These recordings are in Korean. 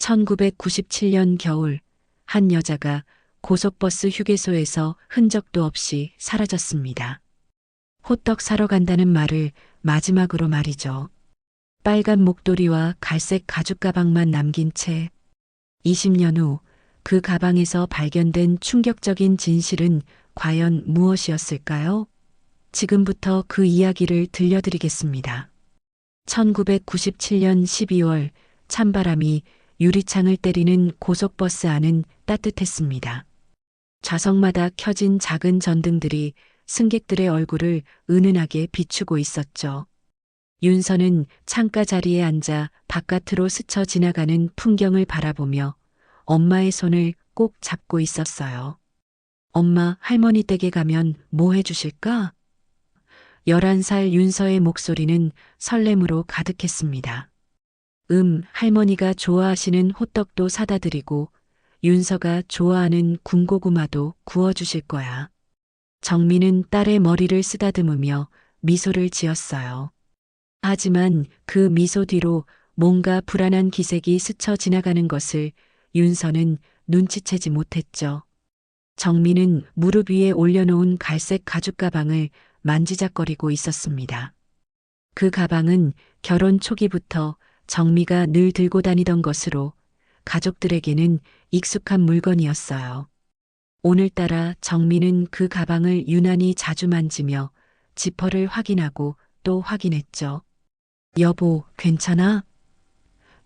1997년 겨울 한 여자가 고속버스 휴게소에서 흔적도 없이 사라졌습니다. 호떡 사러 간다는 말을 마지막으로 말이죠. 빨간 목도리와 갈색 가죽 가방만 남긴 채 20년 후 그 가방에서 발견된 충격적인 진실은 과연 무엇이었을까요? 지금부터 그 이야기를 들려드리겠습니다. 1997년 12월 찬바람이 유리창을 때리는 고속버스 안은 따뜻했습니다. 좌석마다 켜진 작은 전등들이 승객들의 얼굴을 은은하게 비추고 있었죠. 윤서는 창가 자리에 앉아 바깥으로 스쳐 지나가는 풍경을 바라보며 엄마의 손을 꼭 잡고 있었어요. 엄마, 할머니 댁에 가면 뭐 해주실까? 11살 윤서의 목소리는 설렘으로 가득했습니다. 할머니가 좋아하시는 호떡도 사다 드리고 윤서가 좋아하는 군고구마도 구워주실 거야. 정민은 딸의 머리를 쓰다듬으며 미소를 지었어요. 하지만 그 미소 뒤로 뭔가 불안한 기색이 스쳐 지나가는 것을 윤서는 눈치채지 못했죠. 정민은 무릎 위에 올려놓은 갈색 가죽 가방을 만지작거리고 있었습니다. 그 가방은 결혼 초기부터 정미가 늘 들고 다니던 것으로 가족들에게는 익숙한 물건이었어요. 오늘따라 정미는 그 가방을 유난히 자주 만지며 지퍼를 확인하고 또 확인했죠. 여보, 괜찮아?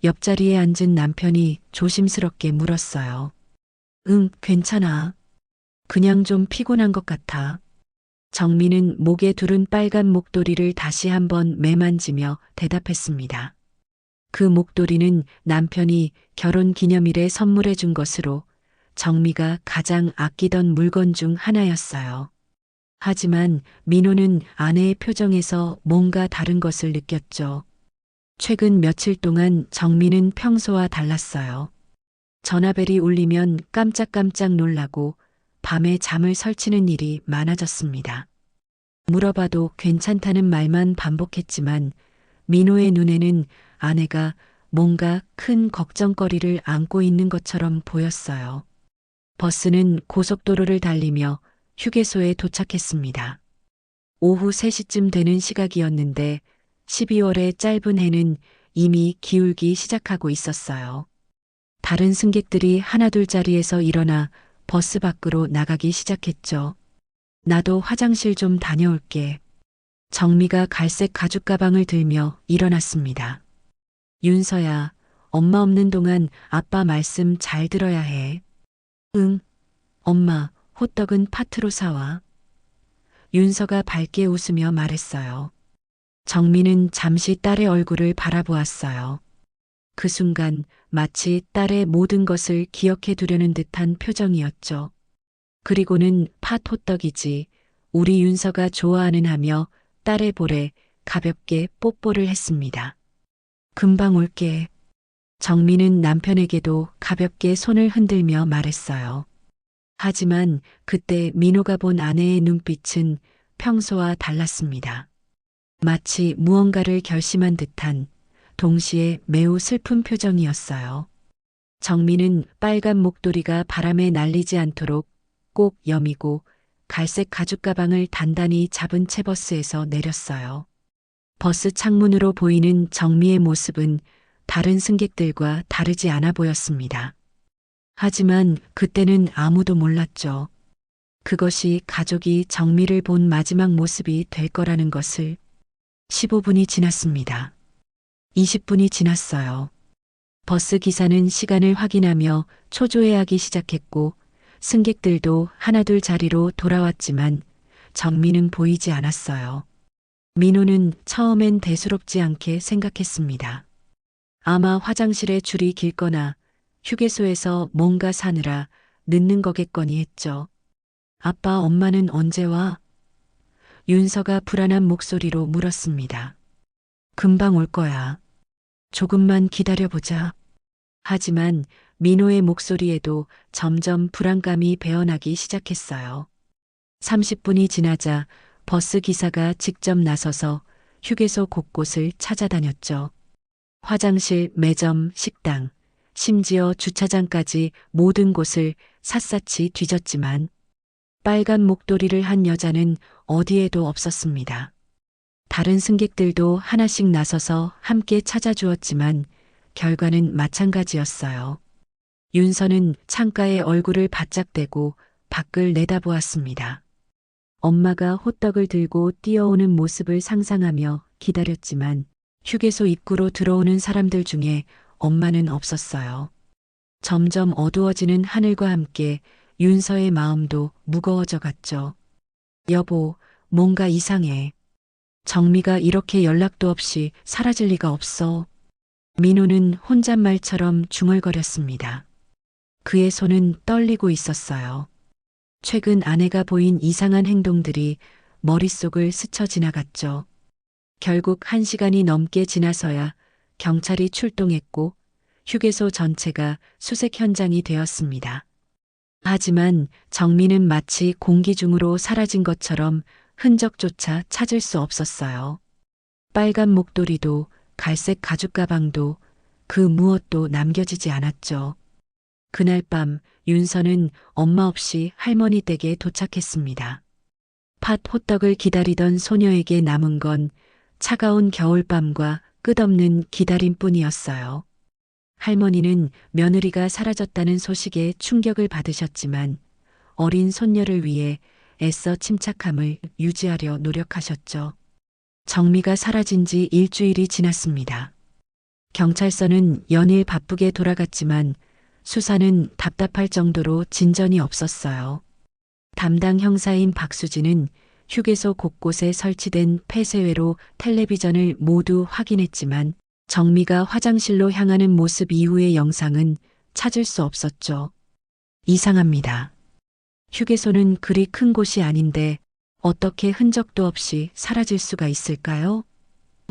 옆자리에 앉은 남편이 조심스럽게 물었어요. 응, 괜찮아. 그냥 좀 피곤한 것 같아. 정미는 목에 두른 빨간 목도리를 다시 한번 매만지며 대답했습니다. 그 목도리는 남편이 결혼 기념일에 선물해 준 것으로 정미가 가장 아끼던 물건 중 하나였어요. 하지만 민호는 아내의 표정에서 뭔가 다른 것을 느꼈죠. 최근 며칠 동안 정미는 평소와 달랐어요. 전화벨이 울리면 깜짝깜짝 놀라고 밤에 잠을 설치는 일이 많아졌습니다. 물어봐도 괜찮다는 말만 반복했지만 민호의 눈에는 아내가 뭔가 큰 걱정거리를 안고 있는 것처럼 보였어요. 버스는 고속도로를 달리며 휴게소에 도착했습니다. 오후 3시쯤 되는 시각이었는데 12월의 짧은 해는 이미 기울기 시작하고 있었어요. 다른 승객들이 하나둘 자리에서 일어나 버스 밖으로 나가기 시작했죠. 나도 화장실 좀 다녀올게. 정미가 갈색 가죽 가방을 들며 일어났습니다. 윤서야, 엄마 없는 동안 아빠 말씀 잘 들어야 해. 응, 엄마, 호떡은 파트로 사와. 윤서가 밝게 웃으며 말했어요. 정미는 잠시 딸의 얼굴을 바라보았어요. 그 순간 마치 딸의 모든 것을 기억해 두려는 듯한 표정이었죠. 그리고는 팥 호떡이지 우리 윤서가 좋아하는 하며 딸의 볼에 가볍게 뽀뽀를 했습니다. 금방 올게. 정미는 남편에게도 가볍게 손을 흔들며 말했어요. 하지만 그때 민호가 본 아내의 눈빛은 평소와 달랐습니다. 마치 무언가를 결심한 듯한 동시에 매우 슬픈 표정이었어요. 정미는 빨간 목도리가 바람에 날리지 않도록 꼭 여미고 갈색 가죽 가방을 단단히 잡은 채 버스에서 내렸어요. 버스 창문으로 보이는 정미의 모습은 다른 승객들과 다르지 않아 보였습니다. 하지만 그때는 아무도 몰랐죠. 그것이 가족이 정미를 본 마지막 모습이 될 거라는 것을. 15분이 지났습니다. 20분이 지났어요. 버스 기사는 시간을 확인하며 초조해하기 시작했고 승객들도 하나둘 자리로 돌아왔지만 정미는 보이지 않았어요. 민호는 처음엔 대수롭지 않게 생각했습니다. 아마 화장실에 줄이 길거나 휴게소에서 뭔가 사느라 늦는 거겠거니 했죠. 아빠, 엄마는 언제 와? 윤서가 불안한 목소리로 물었습니다. 금방 올 거야. 조금만 기다려보자. 하지만 민호의 목소리에도 점점 불안감이 배어나기 시작했어요. 30분이 지나자 버스 기사가 직접 나서서 휴게소 곳곳을 찾아다녔죠. 화장실, 매점, 식당, 심지어 주차장까지 모든 곳을 샅샅이 뒤졌지만 빨간 목도리를 한 여자는 어디에도 없었습니다. 다른 승객들도 하나씩 나서서 함께 찾아주었지만 결과는 마찬가지였어요. 윤서는 창가에 얼굴을 바짝 대고 밖을 내다보았습니다. 엄마가 호떡을 들고 뛰어오는 모습을 상상하며 기다렸지만 휴게소 입구로 들어오는 사람들 중에 엄마는 없었어요. 점점 어두워지는 하늘과 함께 윤서의 마음도 무거워져 갔죠. 여보, 뭔가 이상해. 정미가 이렇게 연락도 없이 사라질 리가 없어. 민호는 혼잣말처럼 중얼거렸습니다. 그의 손은 떨리고 있었어요. 최근 아내가 보인 이상한 행동들이 머릿속을 스쳐 지나갔죠. 결국 1시간이 넘게 지나서야 경찰이 출동했고 휴게소 전체가 수색 현장이 되었습니다. 하지만 정민은 마치 공기 중으로 사라진 것처럼 흔적조차 찾을 수 없었어요. 빨간 목도리도 갈색 가죽 가방도 그 무엇도 남겨지지 않았죠. 그날 밤 윤서는 엄마 없이 할머니 댁에 도착했습니다. 팥 호떡을 기다리던 소녀에게 남은 건 차가운 겨울밤과 끝없는 기다림뿐이었어요. 할머니는 며느리가 사라졌다는 소식에 충격을 받으셨지만 어린 손녀를 위해 애써 침착함을 유지하려 노력하셨죠. 정미가 사라진 지 일주일이 지났습니다. 경찰서는 연일 바쁘게 돌아갔지만 수사는 답답할 정도로 진전이 없었어요. 담당 형사인 박수진은 휴게소 곳곳에 설치된 폐쇄회로 텔레비전을 모두 확인했지만 정미가 화장실로 향하는 모습 이후의 영상은 찾을 수 없었죠. 이상합니다. 휴게소는 그리 큰 곳이 아닌데 어떻게 흔적도 없이 사라질 수가 있을까요?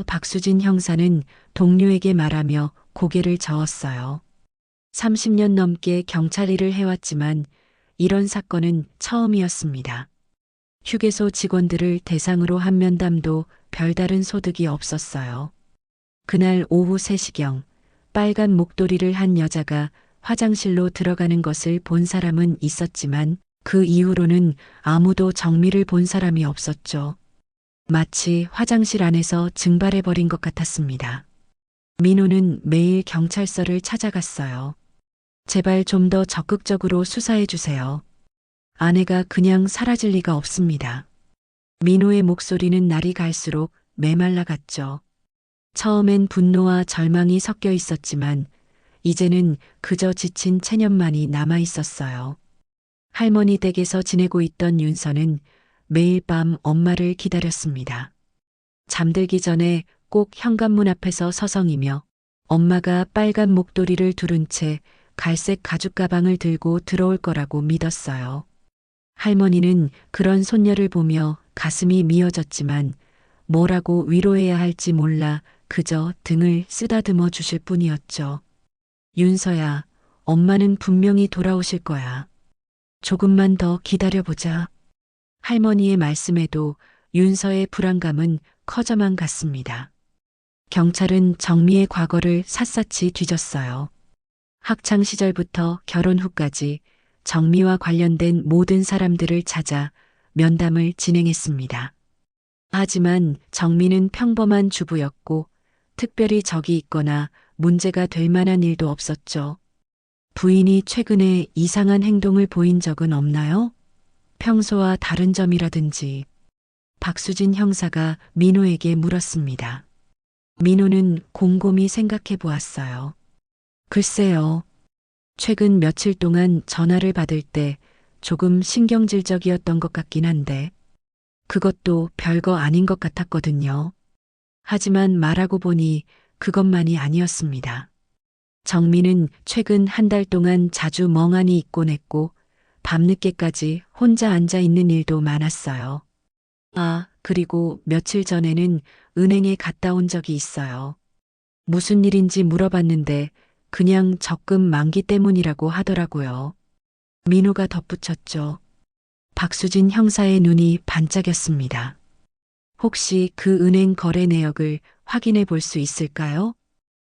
박수진 형사는 동료에게 말하며 고개를 저었어요. 30년 넘게 경찰 일을 해왔지만 이런 사건은 처음이었습니다. 휴게소 직원들을 대상으로 한 면담도 별다른 소득이 없었어요. 그날 오후 3시경 빨간 목도리를 한 여자가 화장실로 들어가는 것을 본 사람은 있었지만 그 이후로는 아무도 정미를 본 사람이 없었죠. 마치 화장실 안에서 증발해버린 것 같았습니다. 민호는 매일 경찰서를 찾아갔어요. 제발 좀 더 적극적으로 수사해 주세요. 아내가 그냥 사라질 리가 없습니다. 민호의 목소리는 날이 갈수록 메말라갔죠. 처음엔 분노와 절망이 섞여 있었지만 이제는 그저 지친 체념만이 남아 있었어요. 할머니 댁에서 지내고 있던 윤서는 매일 밤 엄마를 기다렸습니다. 잠들기 전에 꼭 현관문 앞에서 서성이며 엄마가 빨간 목도리를 두른 채 갈색 가죽 가방을 들고 들어올 거라고 믿었어요. 할머니는 그런 손녀를 보며 가슴이 미어졌지만 뭐라고 위로해야 할지 몰라 그저 등을 쓰다듬어 주실 뿐이었죠. 윤서야, 엄마는 분명히 돌아오실 거야. 조금만 더 기다려보자. 할머니의 말씀에도 윤서의 불안감은 커져만 갔습니다. 경찰은 정미의 과거를 샅샅이 뒤졌어요. 학창 시절부터 결혼 후까지 정미와 관련된 모든 사람들을 찾아 면담을 진행했습니다. 하지만 정미는 평범한 주부였고 특별히 적이 있거나 문제가 될 만한 일도 없었죠. 부인이 최근에 이상한 행동을 보인 적은 없나요? 평소와 다른 점이라든지. 박수진 형사가 민호에게 물었습니다. 민호는 곰곰이 생각해 보았어요. 글쎄요. 최근 며칠 동안 전화를 받을 때 조금 신경질적이었던 것 같긴 한데 그것도 별거 아닌 것 같았거든요. 하지만 말하고 보니 그것만이 아니었습니다. 정미는 최근 1달 동안 자주 멍하니 있곤 했고 밤늦게까지 혼자 앉아 있는 일도 많았어요. 아, 그리고 며칠 전에는 은행에 갔다 온 적이 있어요. 무슨 일인지 물어봤는데 그냥 적금 만기 때문이라고 하더라고요. 민호가 덧붙였죠. 박수진 형사의 눈이 반짝였습니다. 혹시 그 은행 거래 내역을 확인해 볼 수 있을까요?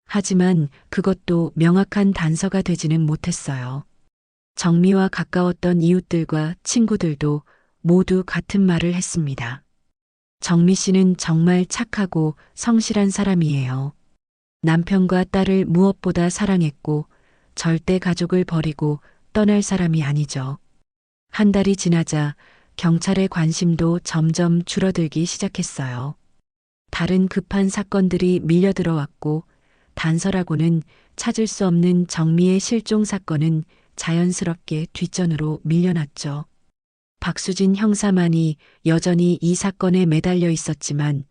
하지만 그것도 명확한 단서가 되지는 못했어요. 정미와 가까웠던 이웃들과 친구들도 모두 같은 말을 했습니다. 정미 씨는 정말 착하고 성실한 사람이에요. 남편과 딸을 무엇보다 사랑했고 절대 가족을 버리고 떠날 사람이 아니죠. 한 달이 지나자 경찰의 관심도 점점 줄어들기 시작했어요. 다른 급한 사건들이 밀려들어왔고 단서라고는 찾을 수 없는 정미의 실종 사건은 자연스럽게 뒷전으로 밀려났죠. 박수진 형사만이 여전히 이 사건에 매달려 있었지만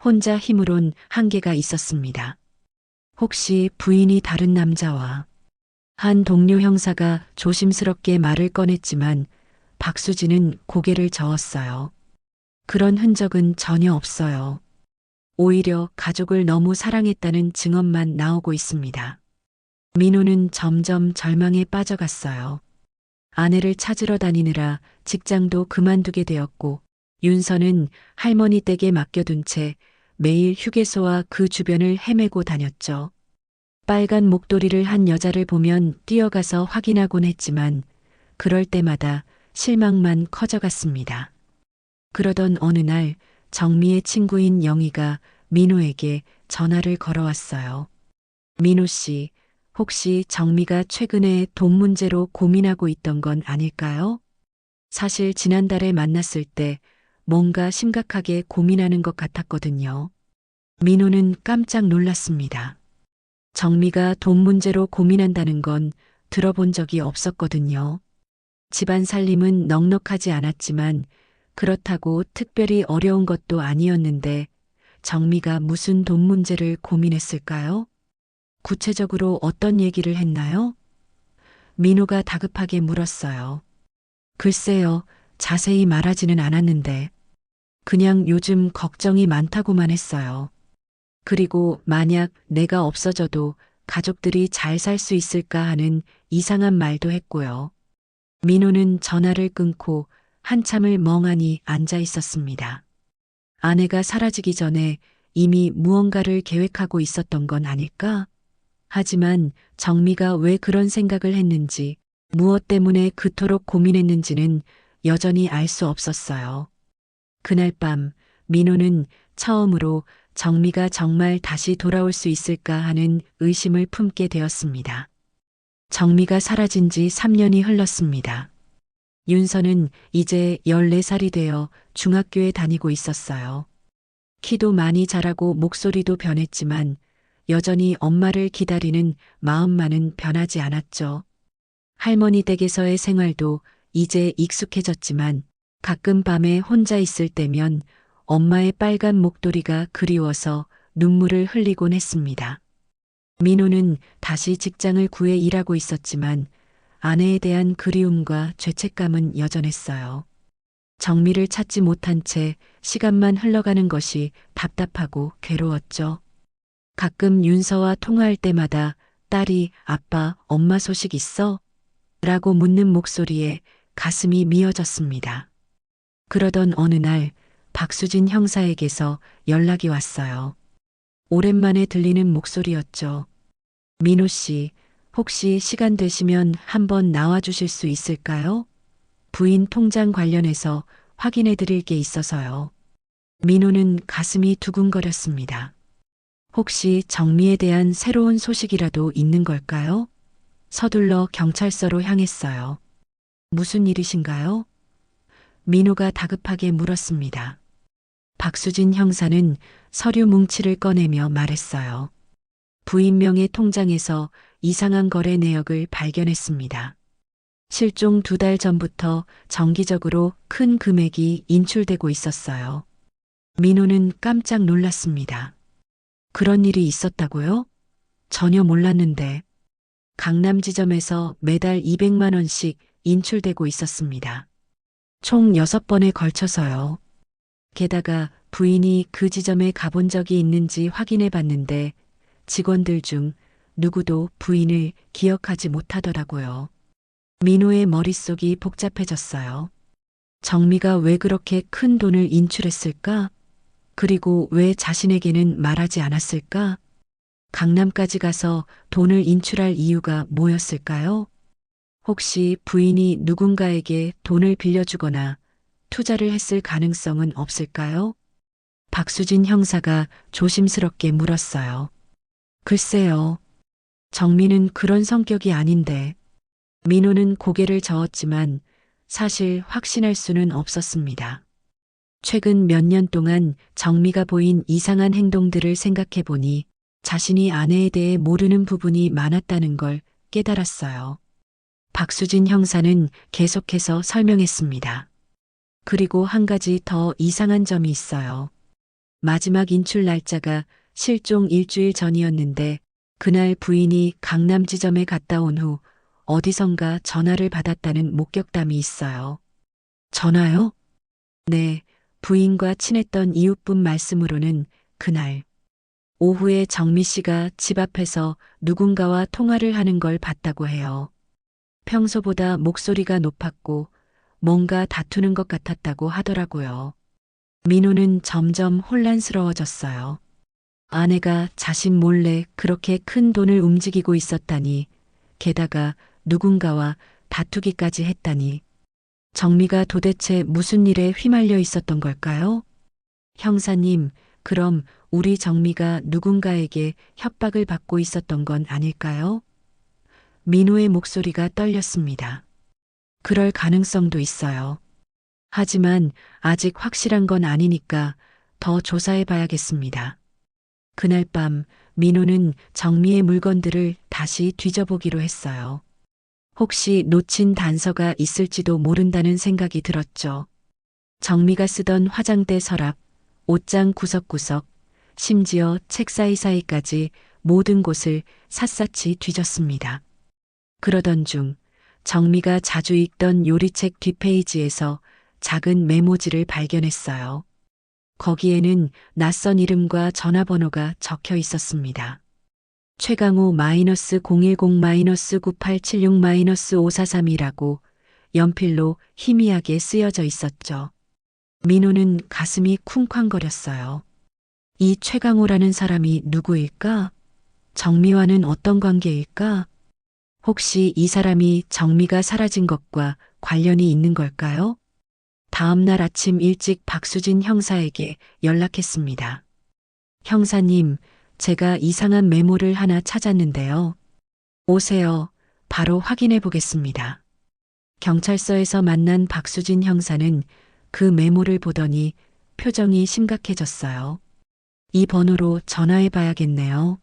혼자 힘으론 한계가 있었습니다. 혹시 부인이 다른 남자와 한 동료 형사가 조심스럽게 말을 꺼냈지만 박수진은 고개를 저었어요. 그런 흔적은 전혀 없어요. 오히려 가족을 너무 사랑했다는 증언만 나오고 있습니다. 민호는 점점 절망에 빠져갔어요. 아내를 찾으러 다니느라 직장도 그만두게 되었고 윤서는 할머니 댁에 맡겨둔 채 매일 휴게소와 그 주변을 헤매고 다녔죠. 빨간 목도리를 한 여자를 보면 뛰어가서 확인하곤 했지만 그럴 때마다 실망만 커져갔습니다. 그러던 어느 날 정미의 친구인 영희가 민호에게 전화를 걸어왔어요. 민호 씨, 혹시 정미가 최근에 돈 문제로 고민하고 있던 건 아닐까요? 사실 지난달에 만났을 때 뭔가 심각하게 고민하는 것 같았거든요. 민호는 깜짝 놀랐습니다. 정미가 돈 문제로 고민한다는 건 들어본 적이 없었거든요. 집안 살림은 넉넉하지 않았지만 그렇다고 특별히 어려운 것도 아니었는데 정미가 무슨 돈 문제를 고민했을까요? 구체적으로 어떤 얘기를 했나요? 민호가 다급하게 물었어요. 글쎄요, 자세히 말하지는 않았는데 그냥 요즘 걱정이 많다고만 했어요. 그리고 만약 내가 없어져도 가족들이 잘 살 수 있을까 하는 이상한 말도 했고요. 민호는 전화를 끊고 한참을 멍하니 앉아 있었습니다. 아내가 사라지기 전에 이미 무언가를 계획하고 있었던 건 아닐까? 하지만 정미가 왜 그런 생각을 했는지, 무엇 때문에 그토록 고민했는지는 여전히 알 수 없었어요. 그날 밤 민호는 처음으로 정미가 정말 다시 돌아올 수 있을까 하는 의심을 품게 되었습니다. 정미가 사라진 지 3년이 흘렀습니다. 윤서는 이제 14살이 되어 중학교에 다니고 있었어요. 키도 많이 자라고 목소리도 변했지만 여전히 엄마를 기다리는 마음만은 변하지 않았죠. 할머니 댁에서의 생활도 이제 익숙해졌지만 가끔 밤에 혼자 있을 때면 엄마의 빨간 목도리가 그리워서 눈물을 흘리곤 했습니다. 민호는 다시 직장을 구해 일하고 있었지만 아내에 대한 그리움과 죄책감은 여전했어요. 정미를 찾지 못한 채 시간만 흘러가는 것이 답답하고 괴로웠죠. 가끔 윤서와 통화할 때마다 딸이 아빠, 엄마 소식 있어? 라고 묻는 목소리에 가슴이 미어졌습니다. 그러던 어느 날 박수진 형사에게서 연락이 왔어요. 오랜만에 들리는 목소리였죠. 민호 씨, 혹시 시간 되시면 한번 나와 주실 수 있을까요? 부인 통장 관련해서 확인해 드릴 게 있어서요. 민호는 가슴이 두근거렸습니다. 혹시 정미에 대한 새로운 소식이라도 있는 걸까요? 서둘러 경찰서로 향했어요. 무슨 일이신가요? 민호가 다급하게 물었습니다. 박수진 형사는 서류 뭉치를 꺼내며 말했어요. 부인명의 통장에서 이상한 거래 내역을 발견했습니다. 실종 2달 전부터 정기적으로 큰 금액이 인출되고 있었어요. 민호는 깜짝 놀랐습니다. 그런 일이 있었다고요? 전혀 몰랐는데. 강남 지점에서 매달 200만 원씩 인출되고 있었습니다. 총 6번에 걸쳐서요. 게다가 부인이 그 지점에 가본 적이 있는지 확인해 봤는데 직원들 중 누구도 부인을 기억하지 못하더라고요. 민호의 머릿속이 복잡해졌어요. 정미가 왜 그렇게 큰 돈을 인출했을까? 그리고 왜 자신에게는 말하지 않았을까? 강남까지 가서 돈을 인출할 이유가 뭐였을까요? 혹시 부인이 누군가에게 돈을 빌려주거나 투자를 했을 가능성은 없을까요? 박수진 형사가 조심스럽게 물었어요. 글쎄요. 정민은 그런 성격이 아닌데. 민호는 고개를 저었지만 사실 확신할 수는 없었습니다. 최근 몇 년 동안 정미가 보인 이상한 행동들을 생각해 보니 자신이 아내에 대해 모르는 부분이 많았다는 걸 깨달았어요. 박수진 형사는 계속해서 설명했습니다. 그리고 한 가지 더 이상한 점이 있어요. 마지막 인출 날짜가 실종 일주일 전이었는데 그날 부인이 강남 지점에 갔다 온 후 어디선가 전화를 받았다는 목격담이 있어요. 전화요? 네, 부인과 친했던 이웃분 말씀으로는 그날 오후에 정미 씨가 집 앞에서 누군가와 통화를 하는 걸 봤다고 해요. 평소보다 목소리가 높았고 뭔가 다투는 것 같았다고 하더라고요. 민호는 점점 혼란스러워졌어요. 아내가 자신 몰래 그렇게 큰 돈을 움직이고 있었다니, 게다가 누군가와 다투기까지 했다니. 정미가 도대체 무슨 일에 휘말려 있었던 걸까요? 형사님, 그럼 우리 정미가 누군가에게 협박을 받고 있었던 건 아닐까요? 민호의 목소리가 떨렸습니다. 그럴 가능성도 있어요. 하지만 아직 확실한 건 아니니까 더 조사해 봐야겠습니다. 그날 밤 민호는 정미의 물건들을 다시 뒤져보기로 했어요. 혹시 놓친 단서가 있을지도 모른다는 생각이 들었죠. 정미가 쓰던 화장대 서랍, 옷장 구석구석, 심지어 책 사이사이까지 모든 곳을 샅샅이 뒤졌습니다. 그러던 중 정미가 자주 읽던 요리책 뒷페이지에서 작은 메모지를 발견했어요. 거기에는 낯선 이름과 전화번호가 적혀 있었습니다. 최강호 -010-9876-5432라고 연필로 희미하게 쓰여져 있었죠. 민호는 가슴이 쿵쾅거렸어요. 이 최강호라는 사람이 누구일까? 정미와는 어떤 관계일까? 혹시 이 사람이 정미가 사라진 것과 관련이 있는 걸까요? 다음 날 아침 일찍 박수진 형사에게 연락했습니다. 형사님, 제가 이상한 메모를 하나 찾았는데요. 오세요. 바로 확인해 보겠습니다. 경찰서에서 만난 박수진 형사는 그 메모를 보더니 표정이 심각해졌어요. 이 번호로 전화해 봐야겠네요.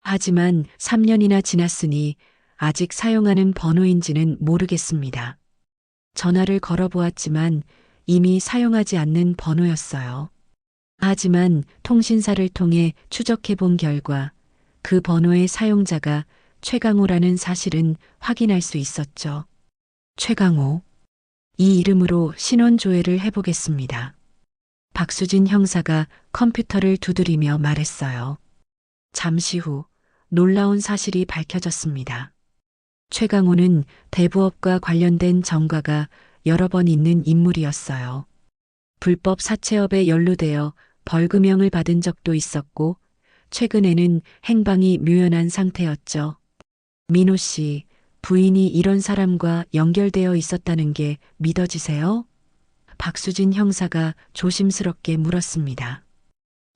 하지만 3년이나 지났으니 아직 사용하는 번호인지는 모르겠습니다. 전화를 걸어보았지만 이미 사용하지 않는 번호였어요. 하지만 통신사를 통해 추적해 본 결과 그 번호의 사용자가 최강호라는 사실은 확인할 수 있었죠. 최강호. 이 이름으로 신원 조회를 해보겠습니다. 박수진 형사가 컴퓨터를 두드리며 말했어요. 잠시 후 놀라운 사실이 밝혀졌습니다. 최강호는 대부업과 관련된 전과가 여러 번 있는 인물이었어요. 불법 사채업에 연루되어 벌금형을 받은 적도 있었고 최근에는 행방이 묘연한 상태였죠. 민호 씨, 부인이 이런 사람과 연결되어 있었다는 게 믿어지세요? 박수진 형사가 조심스럽게 물었습니다.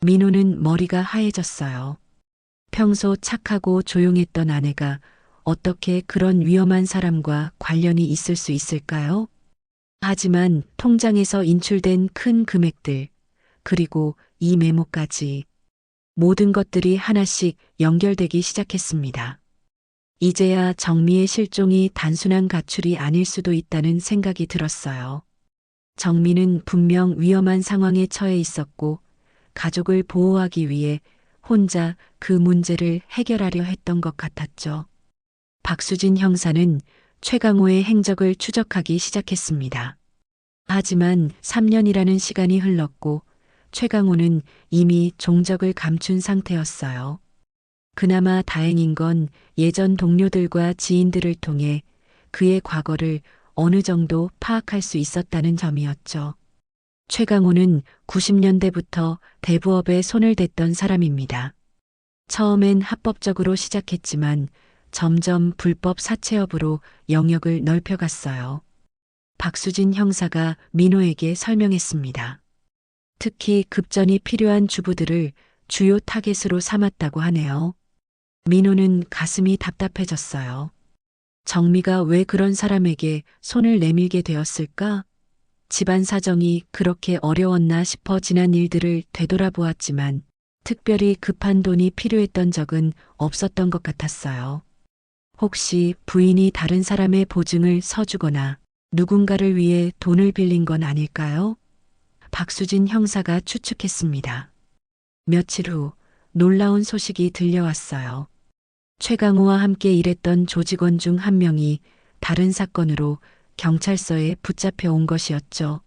민호는 머리가 하얘졌어요. 평소 착하고 조용했던 아내가 어떻게 그런 위험한 사람과 관련이 있을 수 있을까요? 하지만 통장에서 인출된 큰 금액들, 그리고 이 메모까지 모든 것들이 하나씩 연결되기 시작했습니다. 이제야 정미의 실종이 단순한 가출이 아닐 수도 있다는 생각이 들었어요. 정미는 분명 위험한 상황에 처해 있었고 가족을 보호하기 위해 혼자 그 문제를 해결하려 했던 것 같았죠. 박수진 형사는 최강호의 행적을 추적하기 시작했습니다. 하지만 3년이라는 시간이 흘렀고 최강호는 이미 종적을 감춘 상태였어요. 그나마 다행인 건 예전 동료들과 지인들을 통해 그의 과거를 어느 정도 파악할 수 있었다는 점이었죠. 최강호는 90년대부터 대부업에 손을 댔던 사람입니다. 처음엔 합법적으로 시작했지만 점점 불법 사채업으로 영역을 넓혀갔어요. 박수진 형사가 민호에게 설명했습니다. 특히 급전이 필요한 주부들을 주요 타겟으로 삼았다고 하네요. 민호는 가슴이 답답해졌어요. 정미가 왜 그런 사람에게 손을 내밀게 되었을까? 집안 사정이 그렇게 어려웠나 싶어 지난 일들을 되돌아보았지만 특별히 급한 돈이 필요했던 적은 없었던 것 같았어요. 혹시 부인이 다른 사람의 보증을 서주거나 누군가를 위해 돈을 빌린 건 아닐까요? 박수진 형사가 추측했습니다. 며칠 후 놀라운 소식이 들려왔어요. 최강호와 함께 일했던 조직원 중 한 명이 다른 사건으로 경찰서에 붙잡혀 온 것이었죠.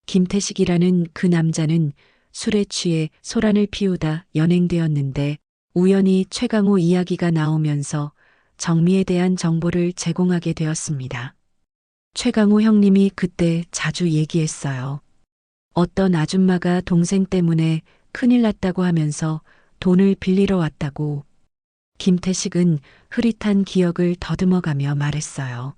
김태식이라는 그 남자는 술에 취해 소란을 피우다 연행되었는데 우연히 최강호 이야기가 나오면서 정미에 대한 정보를 제공하게 되었습니다. 최강호 형님이 그때 자주 얘기했어요. 어떤 아줌마가 동생 때문에 큰일 났다고 하면서 돈을 빌리러 왔다고. 김태식은 흐릿한 기억을 더듬어가며 말했어요.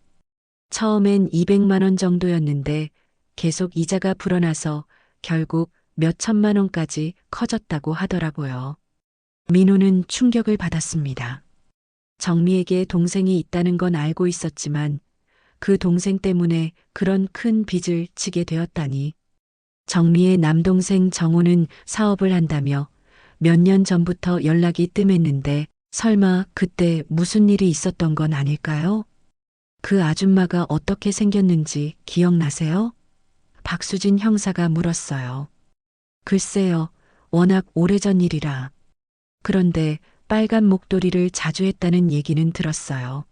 처음엔 200만 원 정도였는데 계속 이자가 불어나서 결국 몇 천만 원까지 커졌다고 하더라고요. 민호는 충격을 받았습니다. 정미에게 동생이 있다는 건 알고 있었지만 그 동생 때문에 그런 큰 빚을 지게 되었다니. 정미의 남동생 정호는 사업을 한다며 몇 년 전부터 연락이 뜸했는데 설마 그때 무슨 일이 있었던 건 아닐까요? 그 아줌마가 어떻게 생겼는지 기억나세요? 박수진 형사가 물었어요. 글쎄요, 워낙 오래전 일이라. 그런데 빨간 목도리를 자주 했다는 얘기는 들었어요.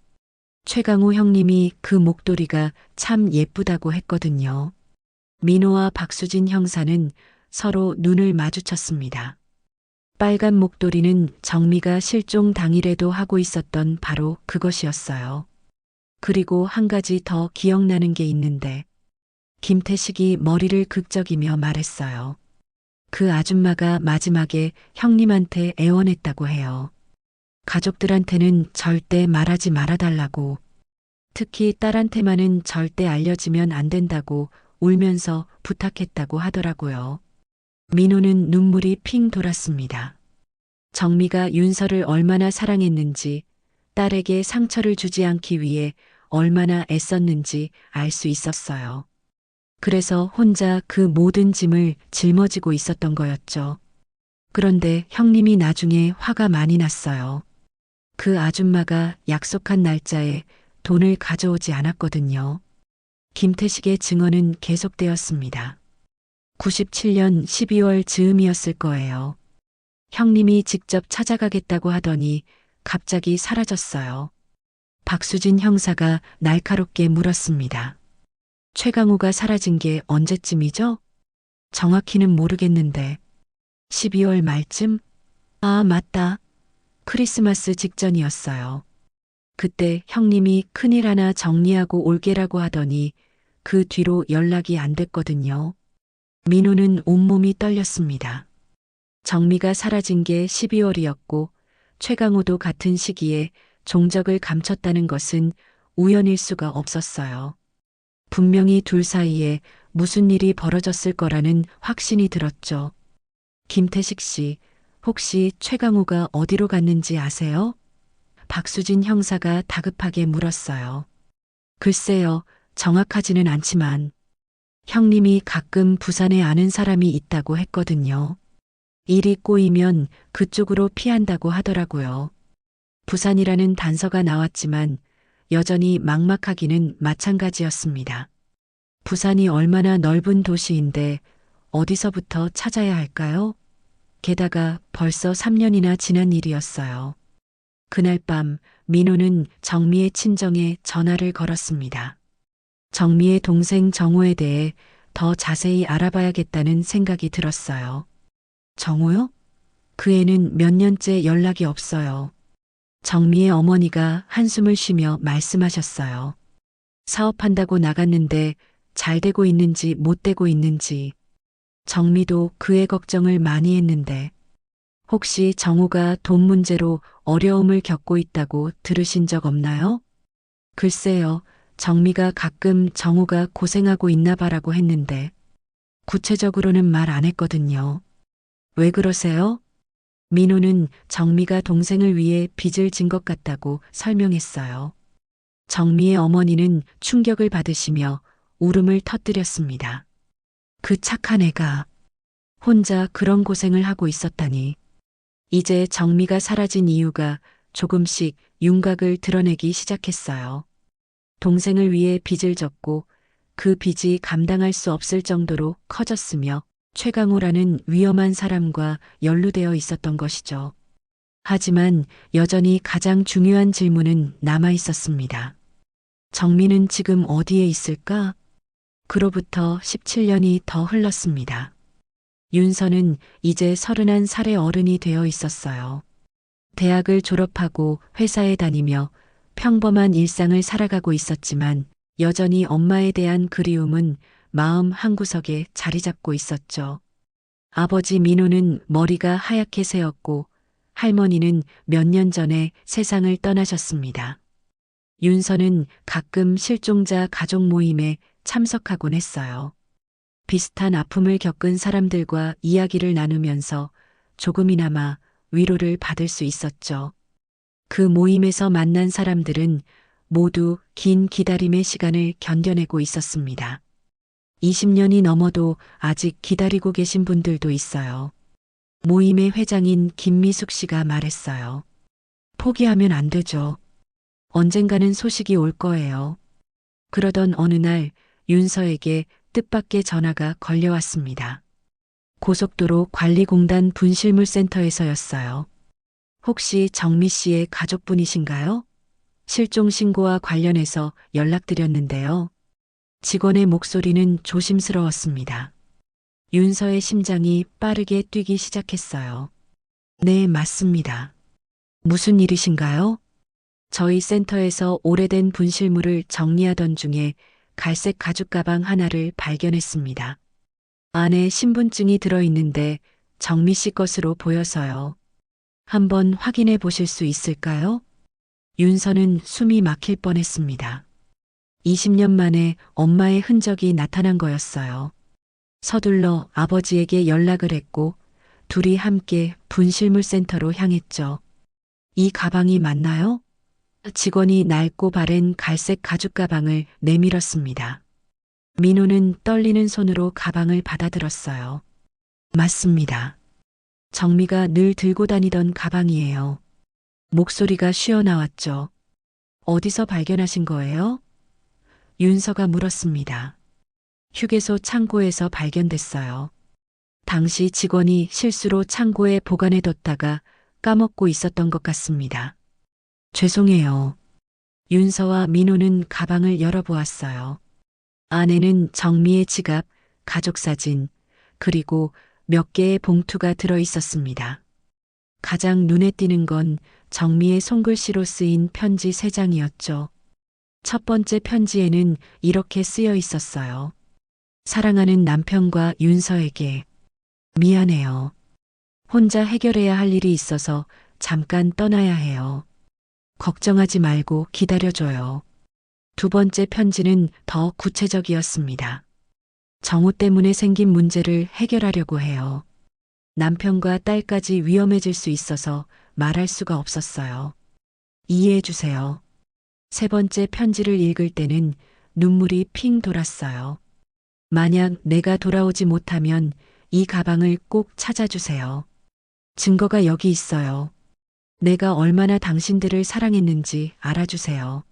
최강호 형님이 그 목도리가 참 예쁘다고 했거든요. 민호와 박수진 형사는 서로 눈을 마주쳤습니다. 빨간 목도리는 정미가 실종 당일에도 하고 있었던 바로 그것이었어요. 그리고 한 가지 더 기억나는 게 있는데 김태식이 머리를 극적이며 말했어요. 그 아줌마가 마지막에 형님한테 애원했다고 해요. 가족들한테는 절대 말하지 말아달라고. 특히 딸한테만은 절대 알려지면 안 된다고 울면서 부탁했다고 하더라고요. 민호는 눈물이 핑 돌았습니다. 정미가 윤서를 얼마나 사랑했는지, 딸에게 상처를 주지 않기 위해 얼마나 애썼는지 알 수 있었어요. 그래서 혼자 그 모든 짐을 짊어지고 있었던 거였죠. 그런데 형님이 나중에 화가 많이 났어요. 그 아줌마가 약속한 날짜에 돈을 가져오지 않았거든요. 김태식의 증언은 계속되었습니다. 97년 12월 즈음이었을 거예요. 형님이 직접 찾아가겠다고 하더니 갑자기 사라졌어요. 박수진 형사가 날카롭게 물었습니다. 최강호가 사라진 게 언제쯤이죠? 정확히는 모르겠는데 12월 말쯤? 아, 맞다. 크리스마스 직전이었어요. 그때 형님이 큰일 하나 정리하고 올게라고 하더니 그 뒤로 연락이 안 됐거든요. 민호는 온몸이 떨렸습니다. 정미가 사라진 게 12월이었고 최강호도 같은 시기에 종적을 감췄다는 것은 우연일 수가 없었어요. 분명히 둘 사이에 무슨 일이 벌어졌을 거라는 확신이 들었죠. 김태식 씨, 혹시 최강호가 어디로 갔는지 아세요? 박수진 형사가 다급하게 물었어요. 글쎄요, 정확하지는 않지만 형님이 가끔 부산에 아는 사람이 있다고 했거든요. 일이 꼬이면 그쪽으로 피한다고 하더라고요. 부산이라는 단서가 나왔지만 여전히 막막하기는 마찬가지였습니다. 부산이 얼마나 넓은 도시인데 어디서부터 찾아야 할까요? 게다가 벌써 3년이나 지난 일이었어요. 그날 밤 민호는 정미의 친정에 전화를 걸었습니다. 정미의 동생 정호에 대해 더 자세히 알아봐야겠다는 생각이 들었어요. 정호요? 그 애는 몇 년째 연락이 없어요. 정미의 어머니가 한숨을 쉬며 말씀하셨어요. 사업한다고 나갔는데 잘 되고 있는지 못 되고 있는지. 정미도 그의 걱정을 많이 했는데 혹시 정우가 돈 문제로 어려움을 겪고 있다고 들으신 적 없나요? 글쎄요, 정미가 가끔 정우가 고생하고 있나 봐라고 했는데, 구체적으로는 말 안 했거든요. 왜 그러세요? 민호는 정미가 동생을 위해 빚을 진 것 같다고 설명했어요. 정미의 어머니는 충격을 받으시며 울음을 터뜨렸습니다. 그 착한 애가 혼자 그런 고생을 하고 있었다니. 이제 정미가 사라진 이유가 조금씩 윤곽을 드러내기 시작했어요. 동생을 위해 빚을 졌고 그 빚이 감당할 수 없을 정도로 커졌으며 최강호라는 위험한 사람과 연루되어 있었던 것이죠. 하지만 여전히 가장 중요한 질문은 남아 있었습니다. 정민은 지금 어디에 있을까? 그로부터 17년이 더 흘렀습니다. 윤서는 이제 31살의 어른이 되어 있었어요. 대학을 졸업하고 회사에 다니며 평범한 일상을 살아가고 있었지만 여전히 엄마에 대한 그리움은 마음 한구석에 자리 잡고 있었죠. 아버지 민호는 머리가 하얗게 새었고 할머니는 몇 년 전에 세상을 떠나셨습니다. 윤서는 가끔 실종자 가족 모임에 참석하곤 했어요. 비슷한 아픔을 겪은 사람들과 이야기를 나누면서 조금이나마 위로를 받을 수 있었죠. 그 모임에서 만난 사람들은 모두 긴 기다림의 시간을 견뎌내고 있었습니다. 20년이 넘어도 아직 기다리고 계신 분들도 있어요. 모임의 회장인 김미숙 씨가 말했어요. 포기하면 안 되죠. 언젠가는 소식이 올 거예요. 그러던 어느 날 윤서에게 뜻밖의 전화가 걸려왔습니다. 고속도로 관리공단 분실물센터에서였어요. 혹시 정미 씨의 가족분이신가요? 실종 신고와 관련해서 연락드렸는데요. 직원의 목소리는 조심스러웠습니다. 윤서의 심장이 빠르게 뛰기 시작했어요. 네, 맞습니다. 무슨 일이신가요? 저희 센터에서 오래된 분실물을 정리하던 중에 갈색 가죽 가방 하나를 발견했습니다. 안에 신분증이 들어있는데 정미 씨 것으로 보여서요. 한번 확인해 보실 수 있을까요? 윤서는 숨이 막힐 뻔했습니다. 20년 만에 엄마의 흔적이 나타난 거였어요. 서둘러 아버지에게 연락을 했고 둘이 함께 분실물센터로 향했죠. 이 가방이 맞나요? 직원이 낡고 바랜 갈색 가죽 가방을 내밀었습니다. 민호는 떨리는 손으로 가방을 받아들었어요. 맞습니다. 정미가 늘 들고 다니던 가방이에요. 목소리가 쉬어나왔죠. 어디서 발견하신 거예요? 윤서가 물었습니다. 휴게소 창고에서 발견됐어요. 당시 직원이 실수로 창고에 보관해뒀다가 까먹고 있었던 것 같습니다. 죄송해요. 윤서와 민호는 가방을 열어보았어요. 안에는 정미의 지갑, 가족사진, 그리고 몇 개의 봉투가 들어 있었습니다. 가장 눈에 띄는 건 정미의 손글씨로 쓰인 편지 3장이었죠. 첫 번째 편지에는 이렇게 쓰여 있었어요. 사랑하는 남편과 윤서에게 미안해요. 혼자 해결해야 할 일이 있어서 잠깐 떠나야 해요. 걱정하지 말고 기다려줘요. 두 번째 편지는 더 구체적이었습니다. 정우 때문에 생긴 문제를 해결하려고 해요. 남편과 딸까지 위험해질 수 있어서 말할 수가 없었어요. 이해해 주세요. 세 번째 편지를 읽을 때는 눈물이 핑 돌았어요. 만약 내가 돌아오지 못하면 이 가방을 꼭 찾아주세요. 증거가 여기 있어요. 내가 얼마나 당신들을 사랑했는지 알아주세요.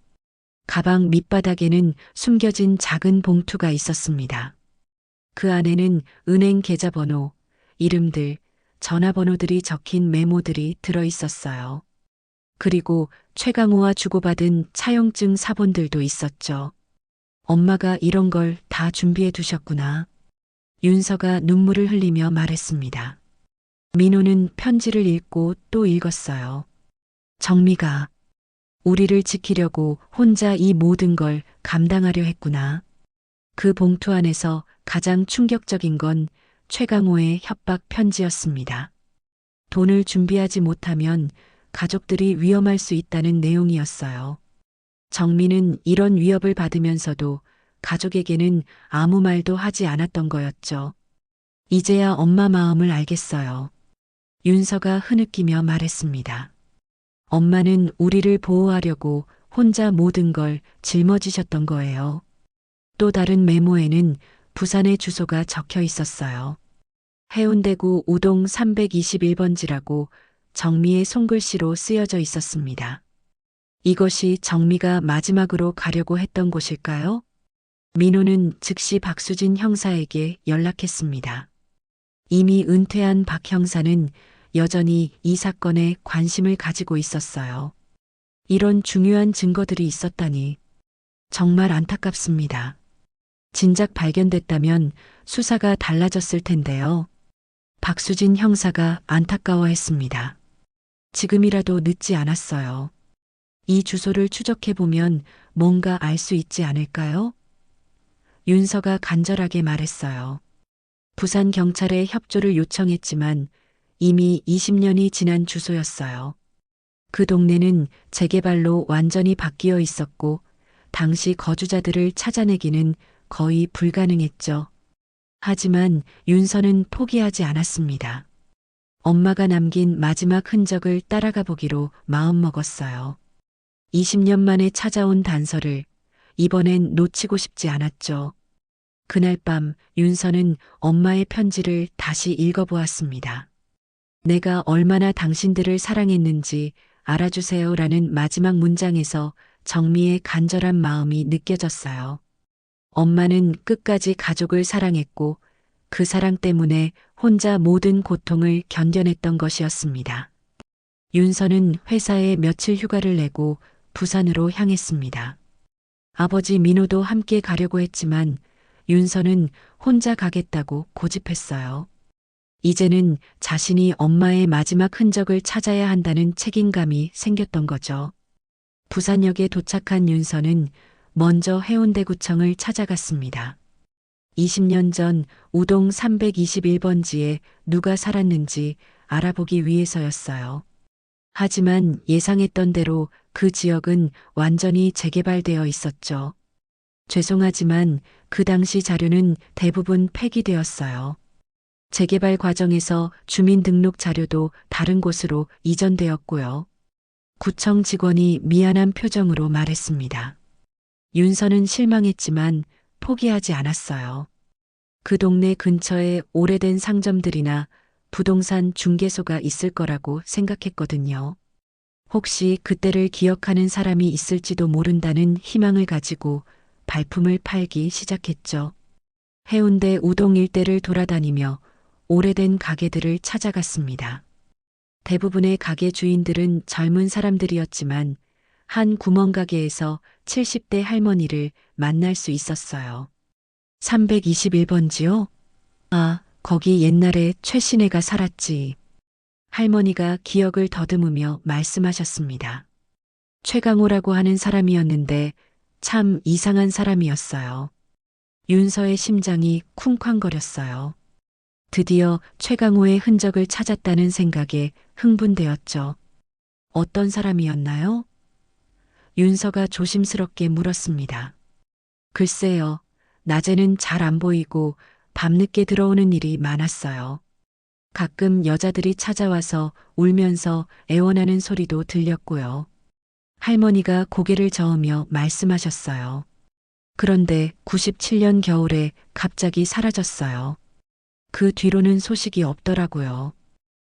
가방 밑바닥에는 숨겨진 작은 봉투가 있었습니다. 그 안에는 은행 계좌번호, 이름들, 전화번호들이 적힌 메모들이 들어 있었어요. 그리고 최강호와 주고받은 차용증 사본들도 있었죠. 엄마가 이런 걸 다 준비해 두셨구나. 윤서가 눈물을 흘리며 말했습니다. 민호는 편지를 읽고 또 읽었어요. 정미가 우리를 지키려고 혼자 이 모든 걸 감당하려 했구나. 그 봉투 안에서 가장 충격적인 건 최강호의 협박 편지였습니다. 돈을 준비하지 못하면 가족들이 위험할 수 있다는 내용이었어요. 정미는 이런 위협을 받으면서도 가족에게는 아무 말도 하지 않았던 거였죠. 이제야 엄마 마음을 알겠어요. 윤서가 흐느끼며 말했습니다. 엄마는 우리를 보호하려고 혼자 모든 걸 짊어지셨던 거예요. 또 다른 메모에는 부산의 주소가 적혀 있었어요. 해운대구 우동 321번지라고 정미의 손글씨로 쓰여져 있었습니다. 이것이 정미가 마지막으로 가려고 했던 곳일까요? 민호는 즉시 박수진 형사에게 연락했습니다. 이미 은퇴한 박 형사는 여전히 이 사건에 관심을 가지고 있었어요. 이런 중요한 증거들이 있었다니 정말 안타깝습니다. 진작 발견됐다면 수사가 달라졌을 텐데요. 박수진 형사가 안타까워했습니다. 지금이라도 늦지 않았어요. 이 주소를 추적해보면 뭔가 알 수 있지 않을까요? 윤서가 간절하게 말했어요. 부산 경찰에 협조를 요청했지만 이미 20년이 지난 주소였어요. 그 동네는 재개발로 완전히 바뀌어 있었고 당시 거주자들을 찾아내기는 거의 불가능했죠. 하지만 윤서는 포기하지 않았습니다. 엄마가 남긴 마지막 흔적을 따라가 보기로 마음먹었어요. 20년 만에 찾아온 단서를 이번엔 놓치고 싶지 않았죠. 그날 밤 윤서는 엄마의 편지를 다시 읽어보았습니다. 내가 얼마나 당신들을 사랑했는지 알아주세요라는 마지막 문장에서 정미의 간절한 마음이 느껴졌어요. 엄마는 끝까지 가족을 사랑했고 그 사랑 때문에 혼자 모든 고통을 견뎌냈던 것이었습니다. 윤서는 회사에 며칠 휴가를 내고 부산으로 향했습니다. 아버지 민호도 함께 가려고 했지만 윤서는 혼자 가겠다고 고집했어요. 이제는 자신이 엄마의 마지막 흔적을 찾아야 한다는 책임감이 생겼던 거죠. 부산역에 도착한 윤서는 먼저 해운대구청을 찾아갔습니다. 20년 전 우동 321번지에 누가 살았는지 알아보기 위해서였어요. 하지만 예상했던 대로 그 지역은 완전히 재개발되어 있었죠. 죄송하지만 그 당시 자료는 대부분 폐기되었어요. 재개발 과정에서 주민등록 자료도 다른 곳으로 이전되었고요. 구청 직원이 미안한 표정으로 말했습니다. 윤서는 실망했지만 포기하지 않았어요. 그 동네 근처에 오래된 상점들이나 부동산 중개소가 있을 거라고 생각했거든요. 혹시 그때를 기억하는 사람이 있을지도 모른다는 희망을 가지고 발품을 팔기 시작했죠. 해운대 우동 일대를 돌아다니며 오래된 가게들을 찾아갔습니다. 대부분의 가게 주인들은 젊은 사람들이었지만 한 구멍가게에서 70대 할머니를 만날 수 있었어요. 321번지요? 아, 거기 옛날에 최신애가 살았지. 할머니가 기억을 더듬으며 말씀하셨습니다. 최강호라고 하는 사람이었는데 참 이상한 사람이었어요. 윤서의 심장이 쿵쾅거렸어요. 드디어 최강호의 흔적을 찾았다는 생각에 흥분되었죠. 어떤 사람이었나요? 윤서가 조심스럽게 물었습니다. 글쎄요, 낮에는 잘 안 보이고 밤늦게 들어오는 일이 많았어요. 가끔 여자들이 찾아와서 울면서 애원하는 소리도 들렸고요. 할머니가 고개를 저으며 말씀하셨어요. 그런데 97년 겨울에 갑자기 사라졌어요. 그 뒤로는 소식이 없더라고요.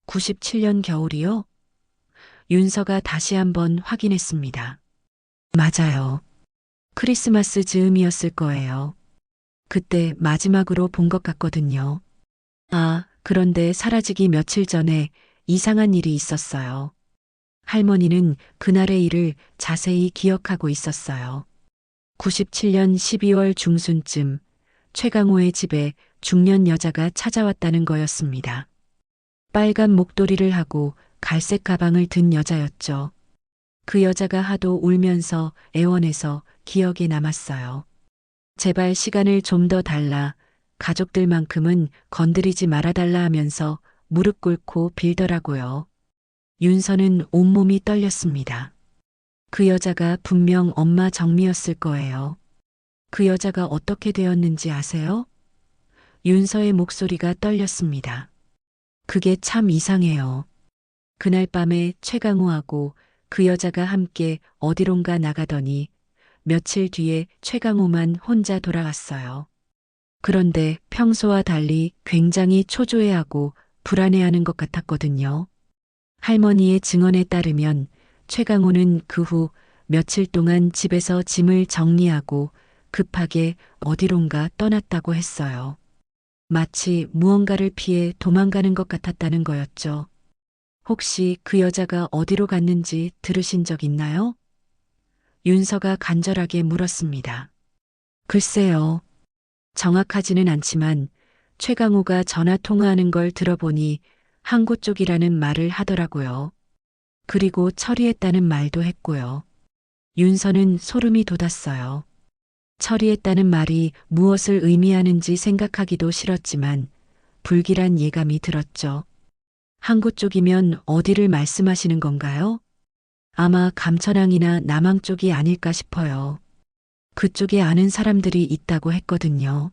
97년 겨울이요? 윤서가 다시 한번 확인했습니다. 맞아요. 크리스마스 즈음이었을 거예요. 그때 마지막으로 본 것 같거든요. 아, 그런데 사라지기 며칠 전에 이상한 일이 있었어요. 할머니는 그날의 일을 자세히 기억하고 있었어요. 97년 12월 중순쯤 최강호의 집에 중년 여자가 찾아왔다는 거였습니다. 빨간 목도리를 하고 갈색 가방을 든 여자였죠. 그 여자가 하도 울면서 애원해서 기억에 남았어요. 제발 시간을 좀 더 달라, 가족들만큼은 건드리지 말아달라 하면서 무릎 꿇고 빌더라고요. 윤서는 온몸이 떨렸습니다. 그 여자가 분명 엄마 정미였을 거예요. 그 여자가 어떻게 되었는지 아세요? 윤서의 목소리가 떨렸습니다. 그게 참 이상해요. 그날 밤에 최강호하고 그 여자가 함께 어디론가 나가더니 며칠 뒤에 최강호만 혼자 돌아왔어요. 그런데 평소와 달리 굉장히 초조해하고 불안해하는 것 같았거든요. 할머니의 증언에 따르면 최강호는 그 후 며칠 동안 집에서 짐을 정리하고 급하게 어디론가 떠났다고 했어요. 마치 무언가를 피해 도망가는 것 같았다는 거였죠. 혹시 그 여자가 어디로 갔는지 들으신 적 있나요? 윤서가 간절하게 물었습니다. 글쎄요. 정확하지는 않지만 최강호가 전화 통화하는 걸 들어보니 항구 쪽이라는 말을 하더라고요. 그리고 처리했다는 말도 했고요. 윤서는 소름이 돋았어요. 처리했다는 말이 무엇을 의미하는지 생각하기도 싫었지만 불길한 예감이 들었죠. 항구 쪽이면 어디를 말씀하시는 건가요? 아마 감천항이나 남항 쪽이 아닐까 싶어요. 그쪽에 아는 사람들이 있다고 했거든요.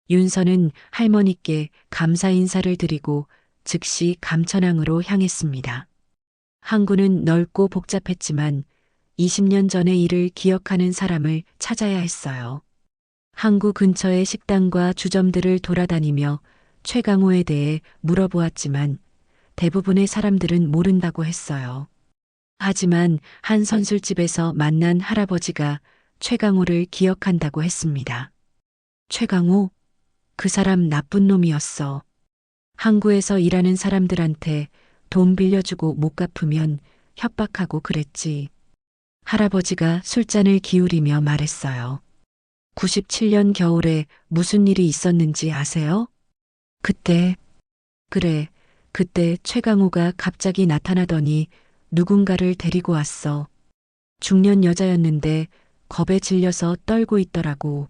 윤서는 할머니께 감사 인사를 드리고 즉시 감천항으로 향했습니다. 항구는 넓고 복잡했지만 20년 전의 일을 기억하는 사람을 찾아야 했어요. 항구 근처의 식당과 주점들을 돌아다니며 최강호에 대해 물어보았지만 대부분의 사람들은 모른다고 했어요. 하지만 한 선술집에서 만난 할아버지가 최강호를 기억한다고 했습니다. 최강호? 그 사람 나쁜 놈이었어. 항구에서 일하는 사람들한테 돈 빌려주고 못 갚으면 협박하고 그랬지. 할아버지가 술잔을 기울이며 말했어요. 97년 겨울에 무슨 일이 있었는지 아세요? 그래, 그때 최강호가 갑자기 나타나더니 누군가를 데리고 왔어. 중년 여자였는데 겁에 질려서 떨고 있더라고.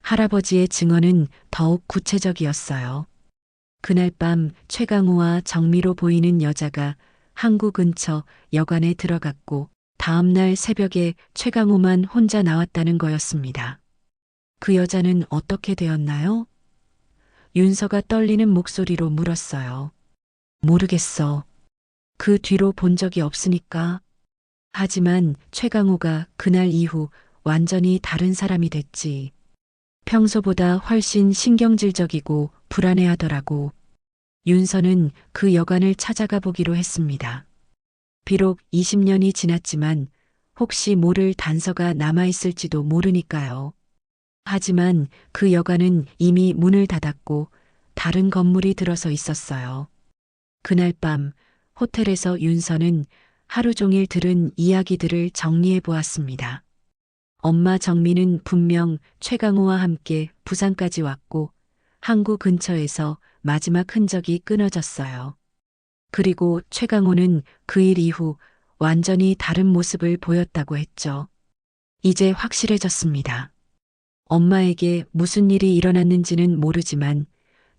할아버지의 증언은 더욱 구체적이었어요. 그날 밤 최강호와 정미로 보이는 여자가 항구 근처 여관에 들어갔고 다음날 새벽에 최강호만 혼자 나왔다는 거였습니다. 그 여자는 어떻게 되었나요? 윤서가 떨리는 목소리로 물었어요. 모르겠어. 그 뒤로 본 적이 없으니까. 하지만 최강호가 그날 이후 완전히 다른 사람이 됐지. 평소보다 훨씬 신경질적이고 불안해하더라고. 윤서는 그 여관을 찾아가 보기로 했습니다. 비록 20년이 지났지만 혹시 모를 단서가 남아있을지도 모르니까요. 하지만 그 여관은 이미 문을 닫았고 다른 건물이 들어서 있었어요. 그날 밤 호텔에서 윤서는 하루 종일 들은 이야기들을 정리해 보았습니다. 엄마 정미는 분명 최강호와 함께 부산까지 왔고 항구 근처에서 마지막 흔적이 끊어졌어요. 그리고 최강호는 그 일 이후 완전히 다른 모습을 보였다고 했죠. 이제 확실해졌습니다. 엄마에게 무슨 일이 일어났는지는 모르지만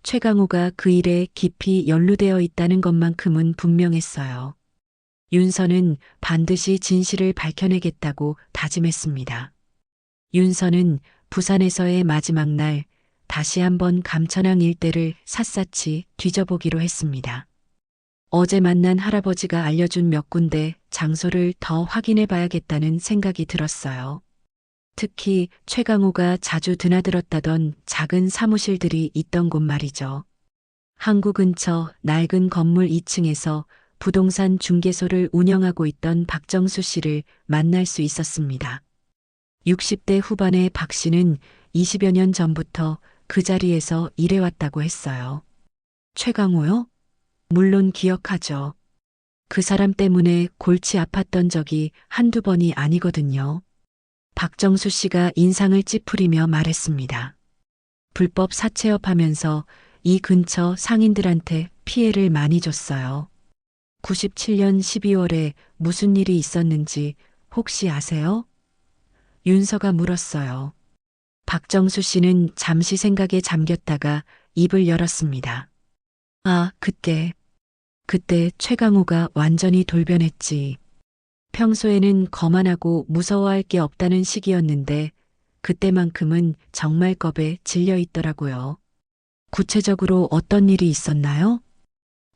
최강호가 그 일에 깊이 연루되어 있다는 것만큼은 분명했어요. 윤서는 반드시 진실을 밝혀내겠다고 다짐했습니다. 윤서는 부산에서의 마지막 날 다시 한번 감천항 일대를 샅샅이 뒤져보기로 했습니다. 어제 만난 할아버지가 알려준 몇 군데 장소를 더 확인해 봐야겠다는 생각이 들었어요. 특히 최강호가 자주 드나들었다던 작은 사무실들이 있던 곳 말이죠. 항구 근처 낡은 건물 2층에서 부동산 중개소를 운영하고 있던 박정수 씨를 만날 수 있었습니다. 60대 후반의 박 씨는 20여 년 전부터 그 자리에서 일해왔다고 했어요. 최강호요? 물론 기억하죠. 그 사람 때문에 골치 아팠던 적이 한두 번이 아니거든요. 박정수 씨가 인상을 찌푸리며 말했습니다. 불법 사채업하면서 이 근처 상인들한테 피해를 많이 줬어요. 97년 12월에 무슨 일이 있었는지 혹시 아세요? 윤서가 물었어요. 박정수 씨는 잠시 생각에 잠겼다가 입을 열었습니다. 아, 그때 최강호가 완전히 돌변했지. 평소에는 거만하고 무서워할 게 없다는 시기였는데 그때만큼은 정말 겁에 질려 있더라고요. 구체적으로 어떤 일이 있었나요?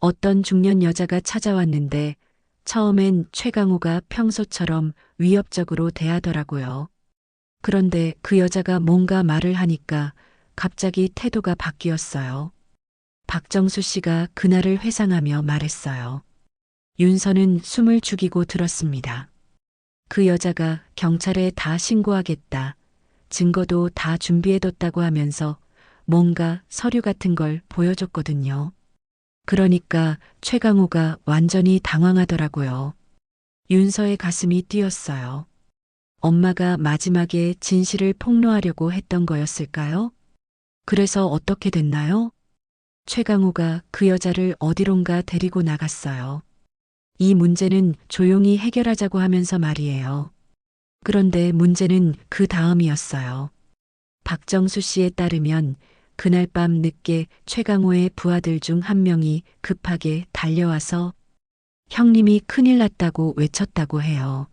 어떤 중년 여자가 찾아왔는데 처음엔 최강호가 평소처럼 위협적으로 대하더라고요. 그런데 그 여자가 뭔가 말을 하니까 갑자기 태도가 바뀌었어요. 박정수 씨가 그날을 회상하며 말했어요. 윤서는 숨을 죽이고 들었습니다. 그 여자가 경찰에 다 신고하겠다. 증거도 다 준비해뒀다고 하면서 뭔가 서류 같은 걸 보여줬거든요. 그러니까 최강호가 완전히 당황하더라고요. 윤서의 가슴이 뛰었어요. 엄마가 마지막에 진실을 폭로하려고 했던 거였을까요? 그래서 어떻게 됐나요? 최강호가 그 여자를 어디론가 데리고 나갔어요. 이 문제는 조용히 해결하자고 하면서 말이에요. 그런데 문제는 그 다음이었어요. 박정수 씨에 따르면 그날 밤 늦게 최강호의 부하들 중 한 명이 급하게 달려와서 형님이 큰일 났다고 외쳤다고 해요.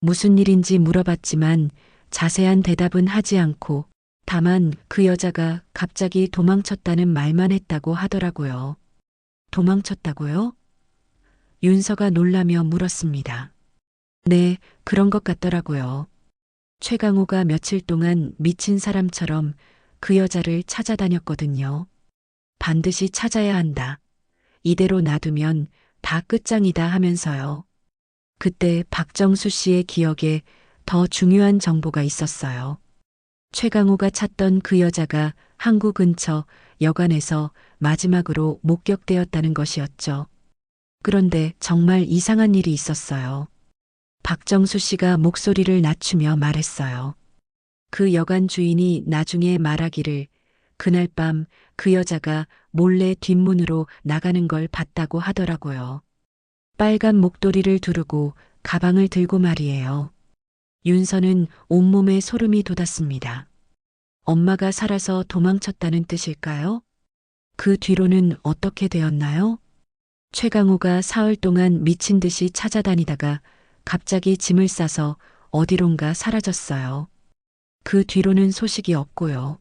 무슨 일인지 물어봤지만 자세한 대답은 하지 않고 다만 그 여자가 갑자기 도망쳤다는 말만 했다고 하더라고요. 도망쳤다고요? 윤서가 놀라며 물었습니다. 네, 그런 것 같더라고요. 최강호가 며칠 동안 미친 사람처럼 그 여자를 찾아다녔거든요. 반드시 찾아야 한다. 이대로 놔두면 다 끝장이다 하면서요. 그때 박정수 씨의 기억에 더 중요한 정보가 있었어요. 최강호가 찾던 그 여자가 항구 근처 여관에서 마지막으로 목격되었다는 것이었죠. 그런데 정말 이상한 일이 있었어요. 박정수 씨가 목소리를 낮추며 말했어요. 그 여관 주인이 나중에 말하기를 그날 밤 그 여자가 몰래 뒷문으로 나가는 걸 봤다고 하더라고요. 빨간 목도리를 두르고 가방을 들고 말이에요. 윤서는 온몸에 소름이 돋았습니다. 엄마가 살아서 도망쳤다는 뜻일까요? 그 뒤로는 어떻게 되었나요? 최강호가 사흘 동안 미친 듯이 찾아다니다가 갑자기 짐을 싸서 어디론가 사라졌어요. 그 뒤로는 소식이 없고요.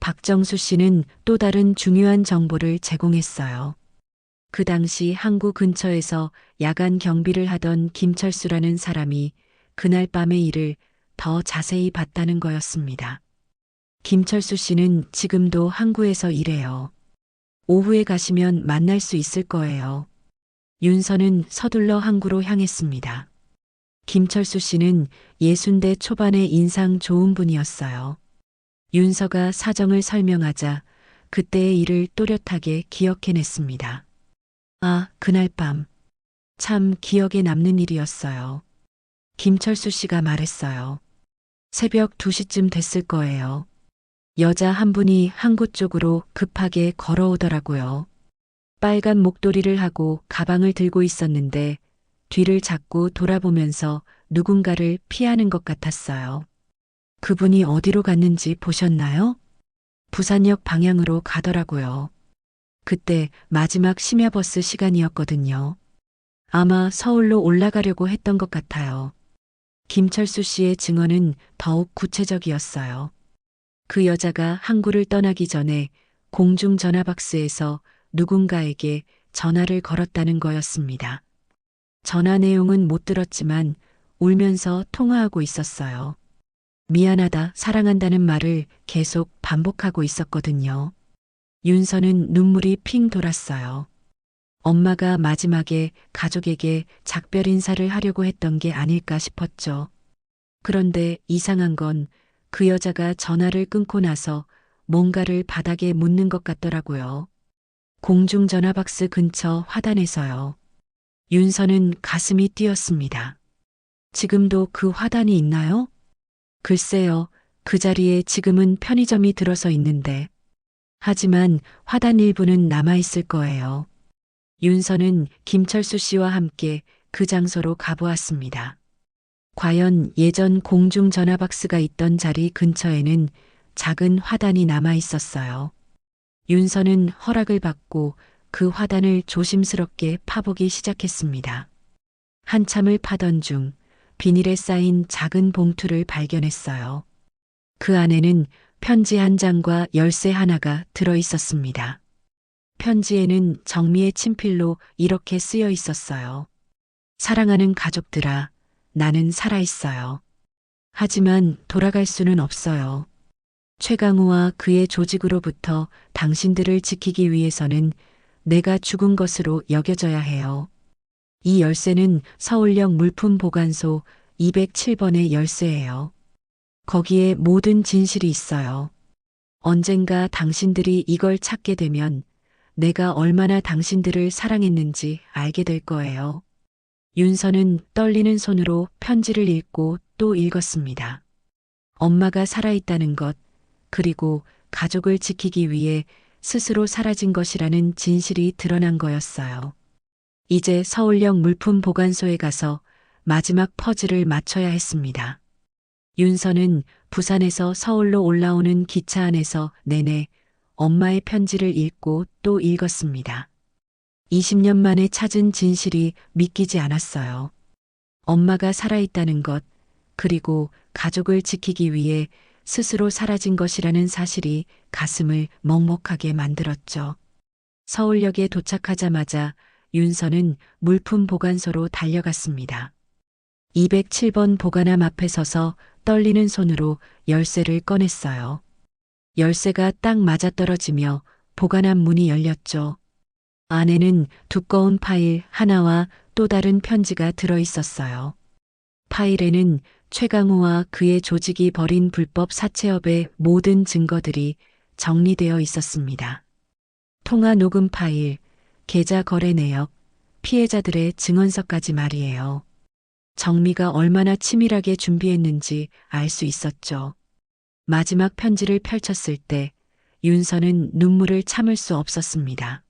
박정수 씨는 또 다른 중요한 정보를 제공했어요. 그 당시 항구 근처에서 야간 경비를 하던 김철수라는 사람이 그날 밤의 일을 더 자세히 봤다는 거였습니다. 김철수 씨는 지금도 항구에서 일해요. 오후에 가시면 만날 수 있을 거예요. 윤서는 서둘러 항구로 향했습니다. 김철수 씨는 60대 초반의 인상 좋은 분이었어요. 윤서가 사정을 설명하자 그때의 일을 또렷하게 기억해냈습니다. 아, 그날 밤. 참 기억에 남는 일이었어요. 김철수 씨가 말했어요. 새벽 2시쯤 됐을 거예요. 여자 한 분이 항구 쪽으로 급하게 걸어오더라고요. 빨간 목도리를 하고 가방을 들고 있었는데 뒤를 자꾸 돌아보면서 누군가를 피하는 것 같았어요. 그분이 어디로 갔는지 보셨나요? 부산역 방향으로 가더라고요. 그때 마지막 심야버스 시간이었거든요. 아마 서울로 올라가려고 했던 것 같아요. 김철수 씨의 증언은 더욱 구체적이었어요. 그 여자가 항구를 떠나기 전에 공중 전화박스에서 누군가에게 전화를 걸었다는 거였습니다. 전화 내용은 못 들었지만 울면서 통화하고 있었어요. 미안하다, 사랑한다는 말을 계속 반복하고 있었거든요. 윤서는 눈물이 핑 돌았어요. 엄마가 마지막에 가족에게 작별 인사를 하려고 했던 게 아닐까 싶었죠. 그런데 이상한 건 그 여자가 전화를 끊고 나서 뭔가를 바닥에 묻는 것 같더라고요. 공중전화박스 근처 화단에서요. 윤서는 가슴이 뛰었습니다. 지금도 그 화단이 있나요? 글쎄요, 그 자리에 지금은 편의점이 들어서 있는데. 하지만 화단 일부는 남아있을 거예요. 윤서는 김철수 씨와 함께 그 장소로 가보았습니다. 과연 예전 공중전화박스가 있던 자리 근처에는 작은 화단이 남아 있었어요. 윤서는 허락을 받고 그 화단을 조심스럽게 파보기 시작했습니다. 한참을 파던 중 비닐에 쌓인 작은 봉투를 발견했어요. 그 안에는 편지 한 장과 열쇠 하나가 들어 있었습니다. 편지에는 정미의 친필로 이렇게 쓰여 있었어요. 사랑하는 가족들아, 나는 살아있어요. 하지만 돌아갈 수는 없어요. 최강우와 그의 조직으로부터 당신들을 지키기 위해서는 내가 죽은 것으로 여겨져야 해요. 이 열쇠는 서울역 물품보관소 207번의 열쇠예요. 거기에 모든 진실이 있어요. 언젠가 당신들이 이걸 찾게 되면 내가 얼마나 당신들을 사랑했는지 알게 될 거예요. 윤서는 떨리는 손으로 편지를 읽고 또 읽었습니다. 엄마가 살아있다는 것, 그리고 가족을 지키기 위해 스스로 사라진 것이라는 진실이 드러난 거였어요. 이제 서울역 물품보관소에 가서 마지막 퍼즐을 맞춰야 했습니다. 윤서는 부산에서 서울로 올라오는 기차 안에서 내내 엄마의 편지를 읽고 또 읽었습니다. 20년 만에 찾은 진실이 믿기지 않았어요. 엄마가 살아있다는 것, 그리고 가족을 지키기 위해 스스로 사라진 것이라는 사실이 가슴을 먹먹하게 만들었죠. 서울역에 도착하자마자 윤서는 물품 보관소로 달려갔습니다. 207번 보관함 앞에 서서 떨리는 손으로 열쇠를 꺼냈어요. 열쇠가 딱 맞아떨어지며 보관함 문이 열렸죠. 안에는 두꺼운 파일 하나와 또 다른 편지가 들어 있었어요. 파일에는 최강우와 그의 조직이 벌인 불법 사채업의 모든 증거들이 정리되어 있었습니다. 통화 녹음 파일, 계좌 거래 내역, 피해자들의 증언서까지 말이에요. 정미가 얼마나 치밀하게 준비했는지 알 수 있었죠. 마지막 편지를 펼쳤을 때 윤서는 눈물을 참을 수 없었습니다.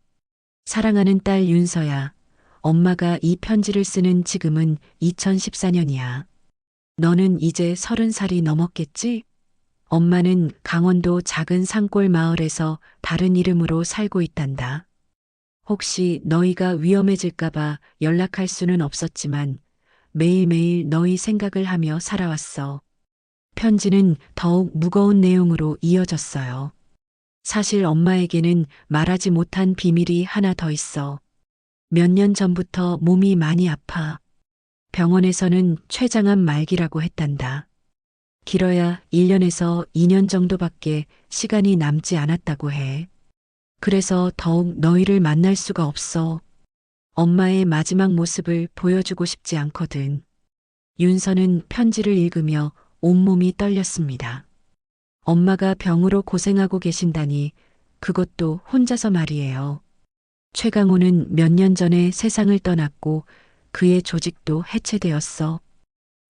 사랑하는 딸 윤서야, 엄마가 이 편지를 쓰는 지금은 2014년이야. 너는 이제 30살이 넘었겠지? 엄마는 강원도 작은 산골 마을에서 다른 이름으로 살고 있단다. 혹시 너희가 위험해질까봐 연락할 수는 없었지만 매일매일 너희 생각을 하며 살아왔어. 편지는 더욱 무거운 내용으로 이어졌어요. 사실 엄마에게는 말하지 못한 비밀이 하나 더 있어. 몇 년 전부터 몸이 많이 아파. 병원에서는 췌장암 말기라고 했단다. 길어야 1년에서 2년 정도밖에 시간이 남지 않았다고 해. 그래서 더욱 너희를 만날 수가 없어. 엄마의 마지막 모습을 보여주고 싶지 않거든. 윤서는 편지를 읽으며 온몸이 떨렸습니다. 엄마가 병으로 고생하고 계신다니 그것도 혼자서 말이에요. 최강호는 몇 년 전에 세상을 떠났고 그의 조직도 해체되었어.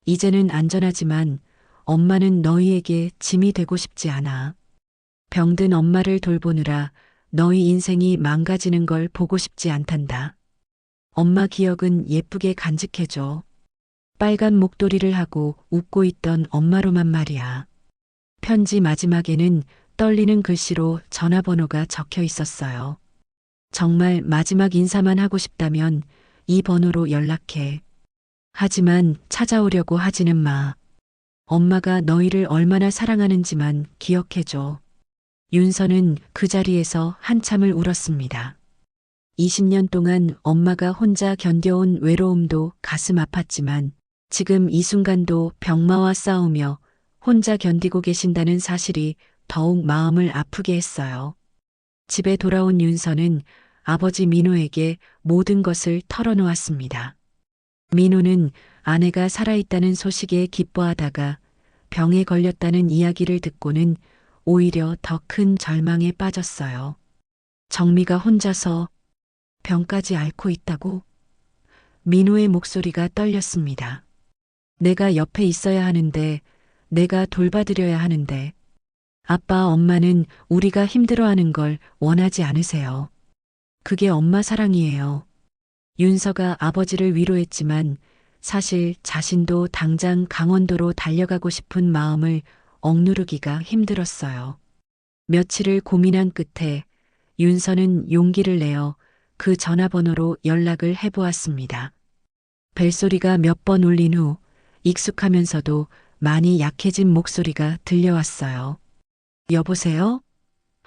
이제는 안전하지만 엄마는 너희에게 짐이 되고 싶지 않아. 병든 엄마를 돌보느라 너희 인생이 망가지는 걸 보고 싶지 않단다. 엄마 기억은 예쁘게 간직해줘. 빨간 목도리를 하고 웃고 있던 엄마로만 말이야. 편지 마지막에는 떨리는 글씨로 전화번호가 적혀 있었어요. 정말 마지막 인사만 하고 싶다면 이 번호로 연락해. 하지만 찾아오려고 하지는 마. 엄마가 너희를 얼마나 사랑하는지만 기억해줘. 윤서는 그 자리에서 한참을 울었습니다. 20년 동안 엄마가 혼자 견뎌온 외로움도 가슴 아팠지만 지금 이 순간도 병마와 싸우며 혼자 견디고 계신다는 사실이 더욱 마음을 아프게 했어요. 집에 돌아온 윤서는 아버지 민호에게 모든 것을 털어놓았습니다. 민호는 아내가 살아있다는 소식에 기뻐하다가 병에 걸렸다는 이야기를 듣고는 오히려 더 큰 절망에 빠졌어요. 정미가 혼자서 병까지 앓고 있다고? 민호의 목소리가 떨렸습니다. 내가 옆에 있어야 하는데, 내가 돌봐드려야 하는데, 아빠, 엄마는 우리가 힘들어하는 걸 원하지 않으세요. 그게 엄마 사랑이에요. 윤서가 아버지를 위로했지만 사실 자신도 당장 강원도로 달려가고 싶은 마음을 억누르기가 힘들었어요. 며칠을 고민한 끝에 윤서는 용기를 내어 그 전화번호로 연락을 해보았습니다. 벨소리가 몇 번 울린 후 익숙하면서도 많이 약해진 목소리가 들려왔어요. 여보세요?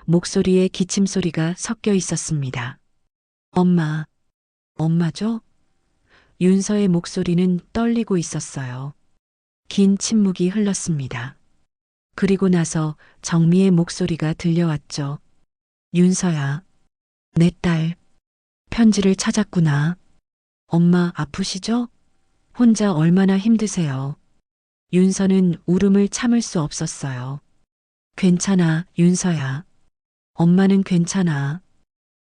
목소리에 기침소리가 섞여 있었습니다. 엄마, 엄마죠? 윤서의 목소리는 떨리고 있었어요. 긴 침묵이 흘렀습니다. 그리고 나서 정미의 목소리가 들려왔죠. 윤서야, 내 딸, 편지를 찾았구나. 엄마 아프시죠? 혼자 얼마나 힘드세요? 윤서는 울음을 참을 수 없었어요. 괜찮아, 윤서야. 엄마는 괜찮아.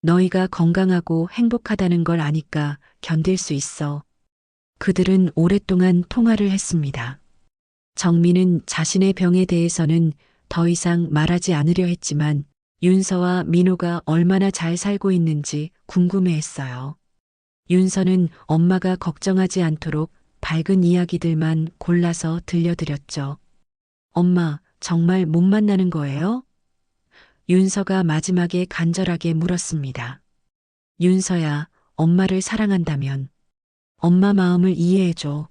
너희가 건강하고 행복하다는 걸 아니까 견딜 수 있어. 그들은 오랫동안 통화를 했습니다. 정민은 자신의 병에 대해서는 더 이상 말하지 않으려 했지만 윤서와 민호가 얼마나 잘 살고 있는지 궁금해했어요. 윤서는 엄마가 걱정하지 않도록 밝은 이야기들만 골라서 들려드렸죠. 엄마, 정말 못 만나는 거예요? 윤서가 마지막에 간절하게 물었습니다. 윤서야, 엄마를 사랑한다면 엄마 마음을 이해해줘.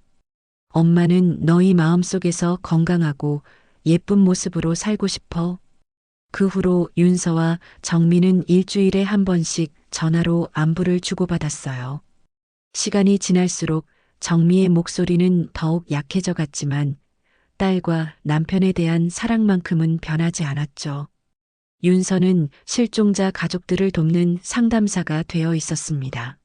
엄마는 너희 마음속에서 건강하고 예쁜 모습으로 살고 싶어. 그 후로 윤서와 정민은 일주일에 한 번씩 전화로 안부를 주고받았어요. 시간이 지날수록 정미의 목소리는 더욱 약해져 갔지만 딸과 남편에 대한 사랑만큼은 변하지 않았죠. 윤서는 실종자 가족들을 돕는 상담사가 되어 있었습니다.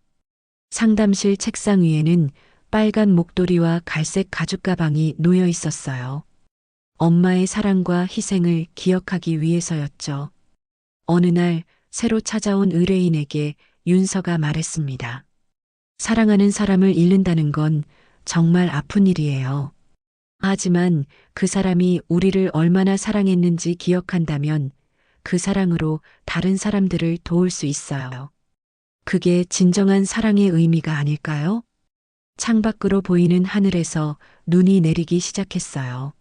상담실 책상 위에는 빨간 목도리와 갈색 가죽 가방이 놓여 있었어요. 엄마의 사랑과 희생을 기억하기 위해서였죠. 어느 날 새로 찾아온 의뢰인에게 윤서가 말했습니다. 사랑하는 사람을 잃는다는 건 정말 아픈 일이에요. 하지만 그 사람이 우리를 얼마나 사랑했는지 기억한다면 그 사랑으로 다른 사람들을 도울 수 있어요. 그게 진정한 사랑의 의미가 아닐까요? 창밖으로 보이는 하늘에서 눈이 내리기 시작했어요.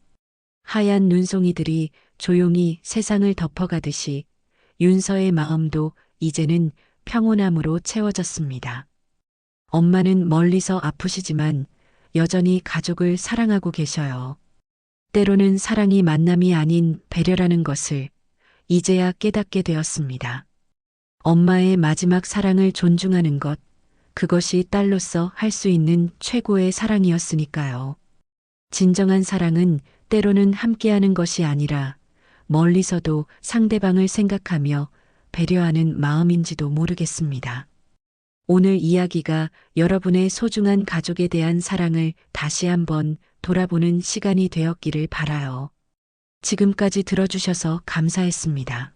하얀 눈송이들이 조용히 세상을 덮어가듯이 윤서의 마음도 이제는 평온함으로 채워졌습니다. 엄마는 멀리서 아프시지만 여전히 가족을 사랑하고 계셔요. 때로는 사랑이 만남이 아닌 배려라는 것을 이제야 깨닫게 되었습니다. 엄마의 마지막 사랑을 존중하는 것, 그것이 딸로서 할 수 있는 최고의 사랑이었으니까요. 진정한 사랑은 때로는 함께하는 것이 아니라 멀리서도 상대방을 생각하며 배려하는 마음인지도 모르겠습니다. 오늘 이야기가 여러분의 소중한 가족에 대한 사랑을 다시 한번 돌아보는 시간이 되었기를 바라요. 지금까지 들어주셔서 감사했습니다.